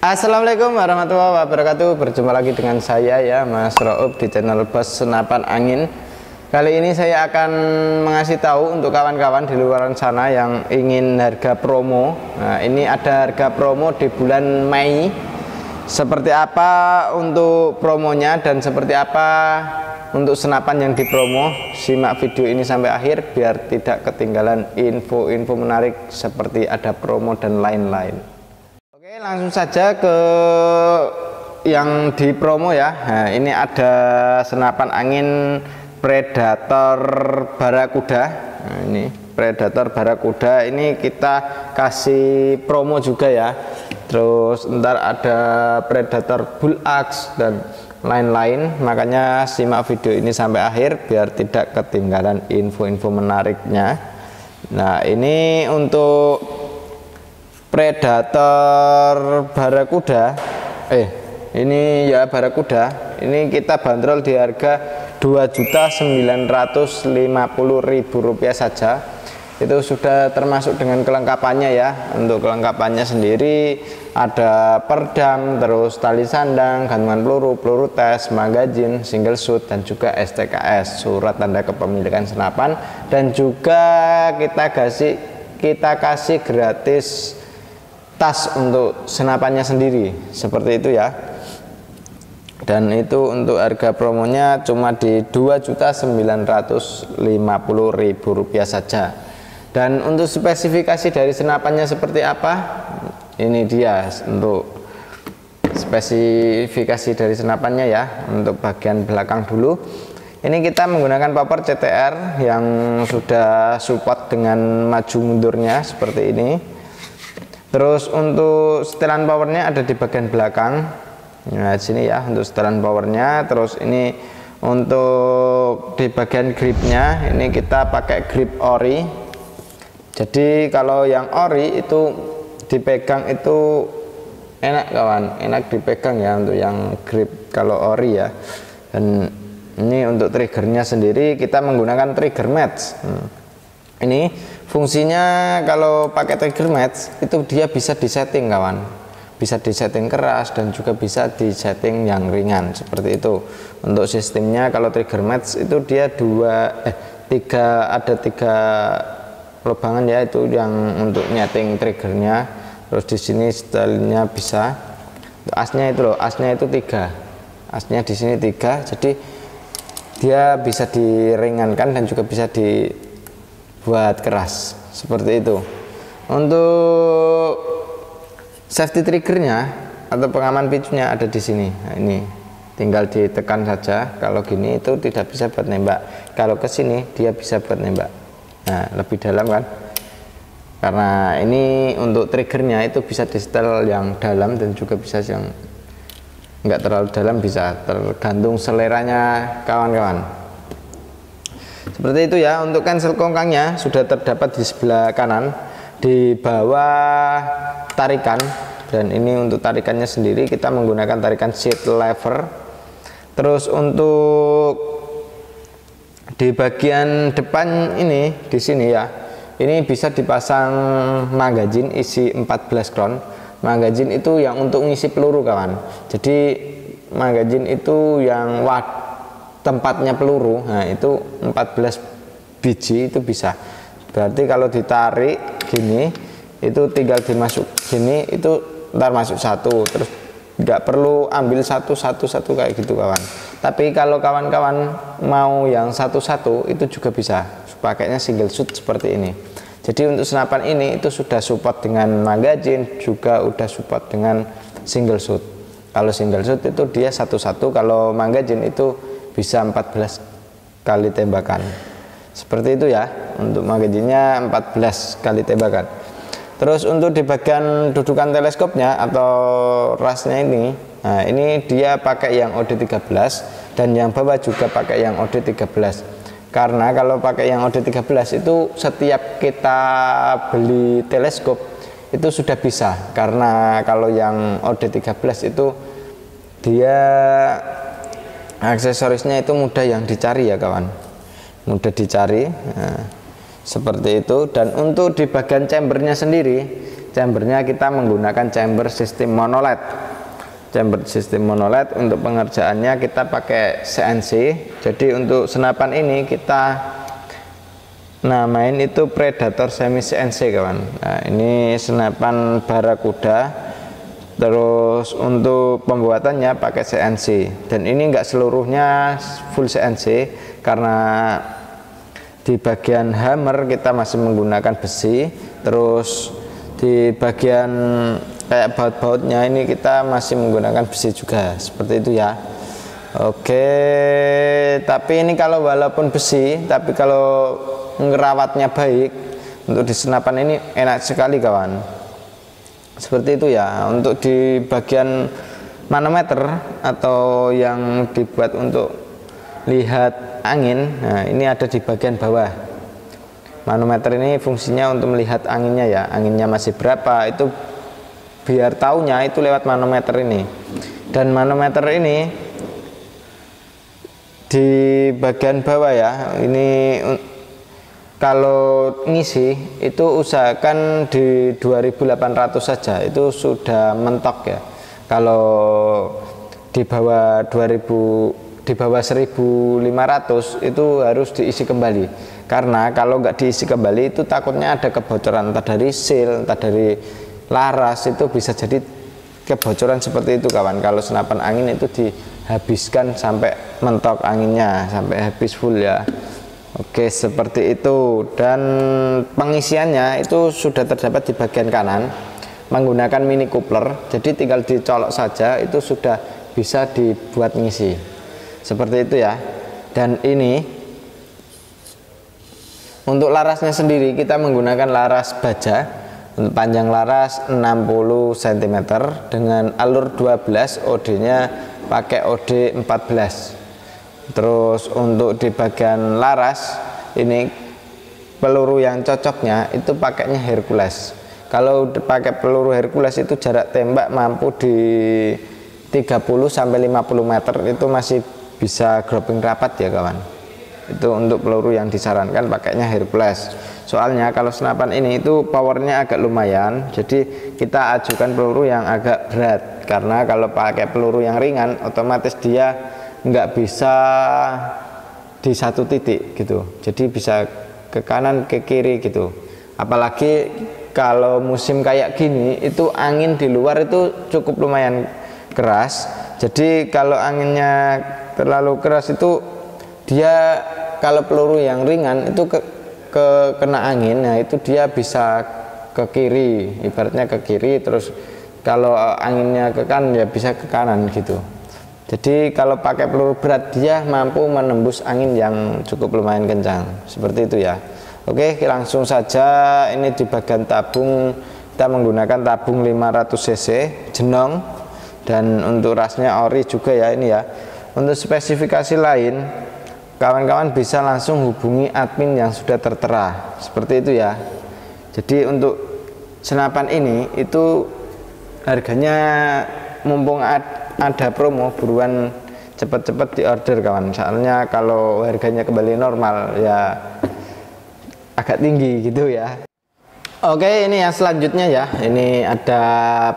Assalamualaikum warahmatullahi wabarakatuh. Berjumpa lagi dengan saya ya, Mas Roub, di channel Bos Senapan Angin. Kali ini saya akan mengasih tahu untuk kawan-kawan di luar sana yang ingin harga promo. Nah, ini ada harga promo di bulan Mei. Seperti apa untuk promonya dan seperti apa untuk senapan yang dipromo. Simak video ini sampai akhir biar tidak ketinggalan info-info menarik seperti ada promo dan lain-lain. Oke, langsung saja ke yang di promo ya. Nah, ini ada senapan angin Predator Barakuda. Nah, ini Predator Barakuda, ini kita kasih promo juga ya. Terus ntar ada Predator Bull Axe dan lain-lain. Makanya simak video ini sampai akhir biar tidak ketinggalan info-info menariknya. Nah, ini untuk Predator Barakuda, ini ya Barakuda, ini kita bandrol di harga Rp2.950.000 saja. Itu sudah termasuk dengan kelengkapannya ya. Untuk kelengkapannya sendiri ada perdam, terus tali sandang, gantungan peluru, peluru tes, magazin, single shoot, dan juga STKS, surat tanda kepemilikan senapan. Dan juga kita kasih gratis tas untuk senapannya sendiri, seperti itu ya. Dan itu untuk harga promonya cuma di Rp2.950.000 saja. Dan untuk spesifikasi dari senapannya seperti apa, ini dia untuk spesifikasi dari senapannya ya. Untuk bagian belakang dulu, ini kita menggunakan popor CTR yang sudah support dengan maju mundurnya seperti ini. Terus untuk setelan powernya ada di bagian belakang. Nah, sini ya untuk setelan powernya. Terus ini untuk di bagian gripnya, ini kita pakai grip ori. Jadi kalau yang ori itu dipegang itu enak kawan, enak dipegang ya untuk yang grip kalau ori ya. Dan ini untuk triggernya sendiri kita menggunakan trigger match. Ini fungsinya kalau pakai trigger match itu dia bisa disetting kawan, bisa disetting keras dan juga bisa disetting yang ringan seperti itu. Untuk sistemnya kalau trigger match itu dia ada tiga lubangan ya, itu yang untuk nyeting triggernya. Terus di sini stylenya bisa, asnya itu loh, asnya itu 3, asnya di sini 3, jadi dia bisa diringankan dan juga bisa dibuat keras seperti itu. Untuk safety triggernya atau pengaman picunya ada di sini. Nah, ini tinggal ditekan saja. Kalau gini itu tidak bisa buat nembak, kalau ke sini dia bisa buat nembak. Nah, lebih dalam kan, karena ini untuk triggernya itu bisa di setel yang dalam dan juga bisa yang enggak terlalu dalam, bisa tergantung seleranya kawan-kawan. Seperti itu ya. Untuk cancel kongkangnya sudah terdapat di sebelah kanan di bawah tarikan. Dan ini untuk tarikannya sendiri kita menggunakan tarikan seat lever. Terus untuk di bagian depan ini di sini ya, ini bisa dipasang magazin isi 14 crown. Magazin itu yang untuk ngisi peluru kawan. Jadi magazin itu yang tempatnya peluru, nah itu 14 biji itu bisa. Berarti kalau ditarik gini itu tinggal dimasuk gini, itu ntar masuk satu, terus nggak perlu ambil satu kayak gitu kawan. Tapi kalau kawan-kawan mau yang satu-satu itu juga bisa, pakainya single shoot seperti ini. Jadi untuk senapan ini itu sudah support dengan magazin, juga udah support dengan single shoot. Kalau single shoot itu dia satu-satu, kalau magazin itu bisa 14 kali tembakan seperti itu ya. Untuk magazinnya 14 kali tembakan. Terus untuk di bagian dudukan teleskopnya atau rasnya ini, nah ini dia pakai yang OD13 dan yang bawah juga pakai yang OD13. Karena kalau pakai yang OD13 itu setiap kita beli teleskop itu sudah bisa. Karena kalau yang OD13 itu dia aksesorisnya itu mudah yang dicari ya kawan, mudah dicari. Nah, seperti itu. Dan untuk di bagian chambernya sendiri chambernya kita menggunakan chamber sistem monoled. Chamber sistem monoled. Untuk pengerjaannya kita pakai CNC. Jadi untuk senapan ini kita namain itu Predator semi CNC kawan. Nah, ini senapan Barakuda. Terus untuk pembuatannya pakai CNC, dan ini enggak seluruhnya full CNC karena di bagian hammer kita masih menggunakan besi. Terus di bagian kayak baut-bautnya ini kita masih menggunakan besi juga, seperti itu ya. Oke, tapi ini kalau walaupun besi, tapi kalau ngerawatnya baik, untuk di senapan ini enak sekali kawan. Seperti itu ya. Untuk di bagian manometer atau yang dibuat untuk lihat angin, nah ini ada di bagian bawah. Manometer ini fungsinya untuk melihat anginnya ya, anginnya masih berapa, itu biar taunya itu lewat manometer ini. Dan manometer ini di bagian bawah ya, ini kalau ngisi itu usahakan di 2800 saja, itu sudah mentok ya. Kalau di bawah 2000, di bawah 1500 itu harus diisi kembali, karena kalau nggak diisi kembali itu takutnya ada kebocoran, entah dari seal, entah dari laras, itu bisa jadi kebocoran seperti itu kawan. Kalau senapan angin itu dihabiskan sampai mentok anginnya, sampai habis full ya. Oke, seperti itu. Dan pengisiannya itu sudah terdapat di bagian kanan menggunakan mini coupler, jadi tinggal dicolok saja itu sudah bisa dibuat ngisi, seperti itu ya. Dan ini untuk larasnya sendiri kita menggunakan laras baja. Untuk panjang laras 60 cm dengan alur 12, OD nya pakai OD 14. Terus untuk di bagian laras ini peluru yang cocoknya itu pakainya Hercules. Kalau pakai peluru Hercules itu jarak tembak mampu di 30 sampai 50 meter, itu masih bisa grouping rapat ya kawan. Itu untuk peluru yang disarankan pakainya Hercules. Soalnya kalau senapan ini itu powernya agak lumayan, jadi kita ajukan peluru yang agak berat, karena kalau pakai peluru yang ringan otomatis dia nggak bisa di satu titik gitu, jadi bisa ke kanan ke kiri gitu. Apalagi kalau musim kayak gini itu angin di luar itu cukup lumayan keras, jadi kalau anginnya terlalu keras itu dia, kalau peluru yang ringan itu kena angin, nah itu dia bisa ke kiri, ibaratnya ke kiri, terus kalau anginnya ke kanan ya bisa ke kanan gitu. Jadi kalau pakai peluru berat dia mampu menembus angin yang cukup lumayan kencang, seperti itu ya. Oke, langsung saja. Ini di bagian tabung kita menggunakan tabung 500 cc jenong, dan untuk rasnya ori juga ya ini ya. Untuk spesifikasi lain kawan-kawan bisa langsung hubungi admin yang sudah tertera, seperti itu ya. Jadi untuk senapan ini itu harganya mumpung ada promo, buruan cepet-cepet di order kawan, soalnya kalau harganya kembali normal ya agak tinggi gitu ya. Oke, ini yang selanjutnya ya, ini ada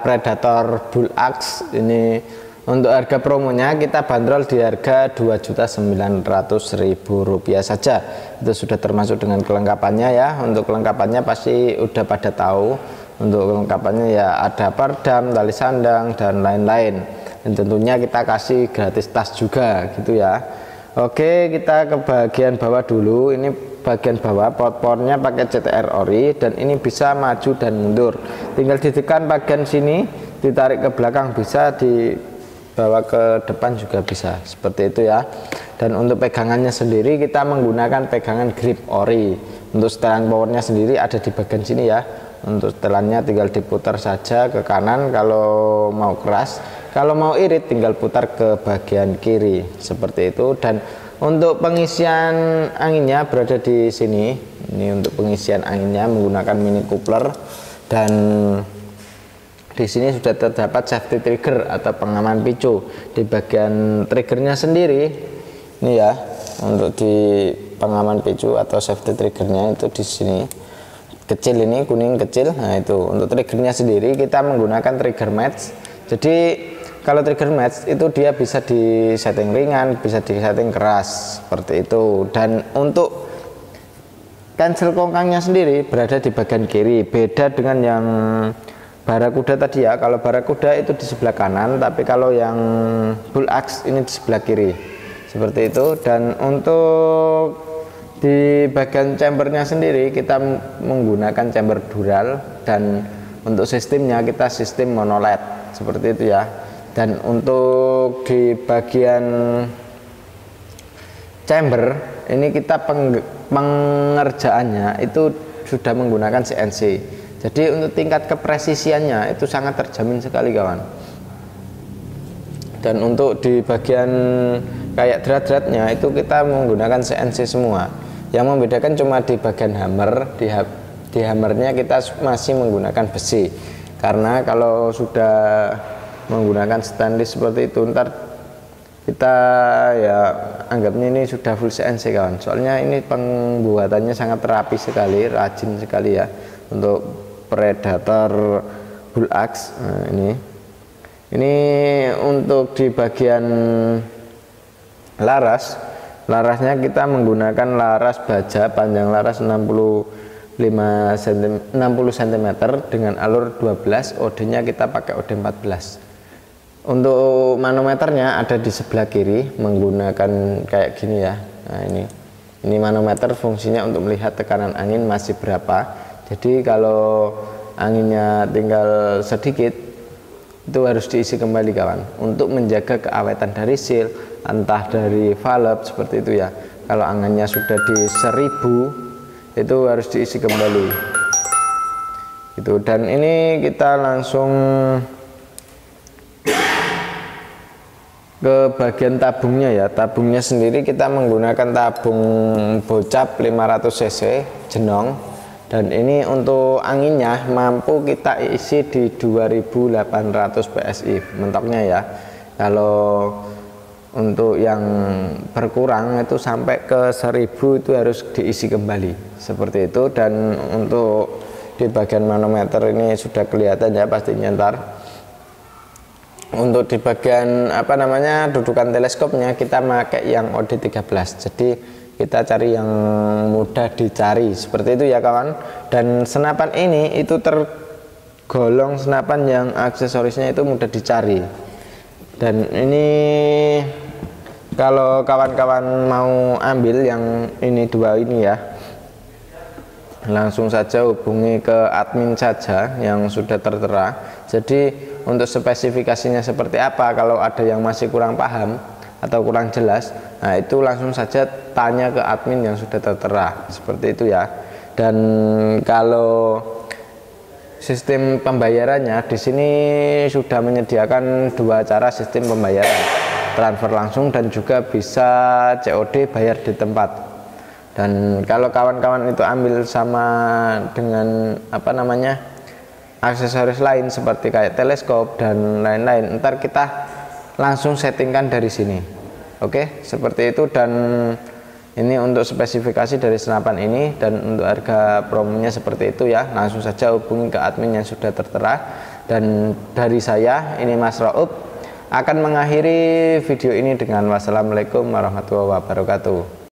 Predator Bull Axe. Ini untuk harga promonya kita bandrol di harga Rp2.900.000 saja. Itu sudah termasuk dengan kelengkapannya ya. Untuk kelengkapannya pasti udah pada tahu. Untuk kelengkapannya ya ada perdam, tali sandang, dan lain-lain. Dan tentunya kita kasih gratis tas juga gitu ya. Oke, kita ke bagian bawah dulu. Ini bagian bawah pot-potnya pakai CTR ori, dan ini bisa maju dan mundur. Tinggal ditekan bagian sini, ditarik ke belakang bisa, dibawa ke depan juga bisa, seperti itu ya. Dan untuk pegangannya sendiri kita menggunakan pegangan grip ori. Untuk setelan powernya sendiri ada di bagian sini ya. Untuk setelannya tinggal diputar saja ke kanan kalau mau keras, kalau mau irit tinggal putar ke bagian kiri, seperti itu. Dan untuk pengisian anginnya berada di sini. Ini untuk pengisian anginnya menggunakan mini coupler, dan di sini sudah terdapat safety trigger atau pengaman picu di bagian triggernya sendiri. Ini ya, untuk di pengaman picu atau safety triggernya itu di sini. kecil ini, kuning kecil. Nah itu untuk triggernya sendiri kita menggunakan trigger match. Jadi kalau trigger match itu dia bisa di setting ringan, bisa di setting keras seperti itu. Dan untuk cancel kongkangnya sendiri berada di bagian kiri, beda dengan yang Barakuda tadi ya. Kalau Barakuda itu di sebelah kanan, tapi kalau yang Bull Axe ini di sebelah kiri seperti itu. Dan untuk di bagian chambernya sendiri kita menggunakan chamber dural, dan untuk sistemnya kita sistem monoled seperti itu ya. Dan untuk di bagian chamber ini kita pengerjaannya itu sudah menggunakan CNC. Jadi untuk tingkat kepresisiannya itu sangat terjamin sekali kawan. Dan untuk di bagian kayak drat-dratnya itu kita menggunakan CNC semua. Yang membedakan cuma di bagian hammer, di hammernya kita masih menggunakan besi. Karena kalau sudah menggunakan stainless seperti itu, ntar kita ya anggapnya ini sudah full CNC kawan. Soalnya ini pembuatannya sangat rapi sekali, rajin sekali ya. Untuk Predator Bull Axe. Nah, ini untuk di bagian larasnya kita menggunakan laras baja, panjang laras 60 cm dengan alur 12, OD-nya kita pakai OD 14. Untuk manometernya ada di sebelah kiri, menggunakan kayak gini ya. Nah ini manometer fungsinya untuk melihat tekanan angin masih berapa. Jadi kalau anginnya tinggal sedikit itu harus diisi kembali kawan, untuk menjaga keawetan dari seal, entah dari valve seperti itu ya. Kalau anginnya sudah di 1000 itu harus diisi kembali itu. Dan ini kita langsung ke bagian tabungnya ya. Tabungnya sendiri kita menggunakan tabung bocap 500 cc jenong. Dan ini untuk anginnya mampu kita isi di 2800 PSI mentoknya ya. Kalau untuk yang berkurang itu sampai ke 1000 itu harus diisi kembali seperti itu. Dan untuk di bagian manometer ini sudah kelihatan ya pastinya ntar. Untuk di bagian apa namanya dudukan teleskopnya kita pakai yang OD13. Jadi kita cari yang mudah dicari seperti itu ya kawan. Dan senapan ini itu tergolong senapan yang aksesorisnya itu mudah dicari. Dan ini kalau kawan-kawan mau ambil yang ini dua ini ya, langsung saja hubungi ke admin saja yang sudah tertera. Jadi untuk spesifikasinya seperti apa, kalau ada yang masih kurang paham atau kurang jelas, nah itu langsung saja tanya ke admin yang sudah tertera seperti itu ya. Dan kalau sistem pembayarannya di sini sudah menyediakan dua cara sistem pembayaran, transfer langsung dan juga bisa COD bayar di tempat. Dan kalau kawan-kawan itu ambil sama dengan apa namanya aksesoris lain seperti kayak teleskop dan lain-lain, ntar kita langsung settingkan dari sini. Oke, seperti itu. Dan ini untuk spesifikasi dari senapan ini, dan untuk harga promonya seperti itu ya. Langsung saja hubungi ke admin yang sudah tertera. Dan dari saya, ini Mas Raup, akan mengakhiri video ini dengan wassalamualaikum warahmatullahi wabarakatuh.